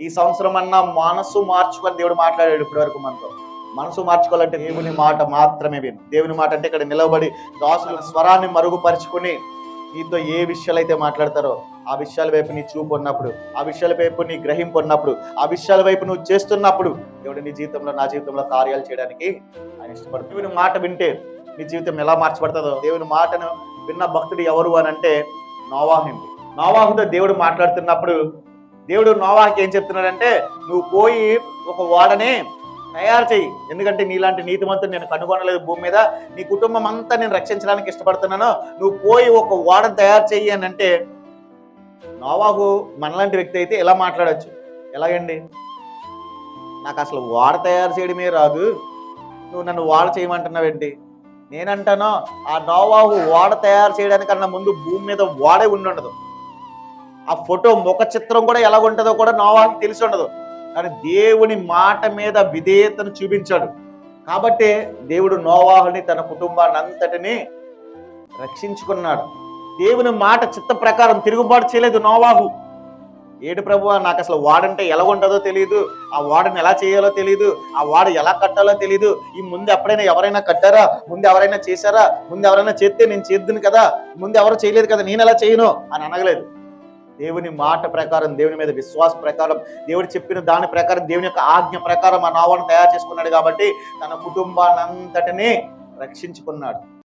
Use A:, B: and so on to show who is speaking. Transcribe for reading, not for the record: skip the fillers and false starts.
A: ఈ సంవత్సరం అన్నా మనసు మార్చుకొని దేవుడు మాట్లాడాడు ఇప్పటి వరకు మనతో. మనసు మార్చుకోవాలంటే దేవుని మాట మాత్రమే విను. దేవుని మాట అంటే ఇక్కడ నిలబడి దాసుల స్వరాన్ని మరుగుపరుచుకుని నీతో ఏ విషయాలు అయితే మాట్లాడతారో ఆ విషయాల వైపు నీ చూపు ఉన్నప్పుడు, ఆ విషయాల వైపు నీ గ్రహింపు ఉన్నప్పుడు, ఆ విషయాల వైపు నువ్వు చేస్తున్నప్పుడు దేవుడు నీ జీవితంలో, నా జీవితంలో కార్యాలు చేయడానికి ఆయన ఇష్టపడుతుంది. దేవుని మాట వింటే నీ జీవితం ఎలా మార్చబడుతుందో, దేవుని మాటను విన్న భక్తుడు ఎవరు అని అంటే నోవాహు. నోవాహుతో దేవుడు మాట్లాడుతున్నప్పుడు దేవుడు నోవాహుకి ఏం చెప్తున్నాడంటే, నువ్వు పోయి ఒక ఓడని తయారు చెయ్యి, ఎందుకంటే నీలాంటి నీతిమంతుని నేను కనుగొనలేదు భూమి మీద, నీ కుటుంబం అంతా నేను రక్షించడానికి ఇష్టపడుతున్నాను, నువ్వు పోయి ఒక ఓడని తయారు చెయ్యి అని అంటే, నోవాహు మనలాంటి వ్యక్తి అయితే ఎలా మాట్లాడచ్చు? ఎలాగండి? నాకు అసలు ఓడ తయారు చేయడమే రాదు, నువ్వు నన్ను ఓడ చేయమంటున్నావేంటి? నేనంటాను, ఆ నోవాహు ఓడ తయారు చేయడానికన్నా ముందు భూమి మీద ఓడే ఉండదు. ఆ ఫోటో ముఖ చిత్రం కూడా ఎలాగుంటుందో కూడా నోవాహుకి తెలిసి ఉండదు. కానీ దేవుని మాట మీద విధేయతను చూపించాడు కాబట్టి దేవుడు నోవాహుని, తన కుటుంబాన్ని అంతటిని రక్షించుకున్నాడు. దేవుని మాట చిత్త ప్రకారం తిరుగుబాటు చేయలేదు నోవాహు. ఏడు ప్రభువా, నాకు అసలు వాడంటే ఎలా ఉంటుందో తెలియదు, ఆ వాడని ఎలా చేయాలో తెలియదు, ఆ వాడ ఎలా కట్టాలో తెలియదు, ఈ ముందు ఎప్పుడైనా ఎవరైనా కట్టారా, ముందు ఎవరైనా చేశారా, ముందు ఎవరైనా చేస్తే నేను చేద్దును కదా, ముందు ఎవరు చేయలేదు కదా, నేను ఎలా చేయను అని అనగలేదు. దేవుని మాట ప్రకారం, దేవుని మీద విశ్వాస ప్రకారం, దేవుడు చెప్పిన దాని ప్రకారం, దేవుని యొక్క ఆజ్ఞ ప్రకారం ఆ నోవాహును తయారు చేసుకున్నాడు కాబట్టి తన కుటుంబాన్ని అంతటినీ రక్షించుకున్నాడు.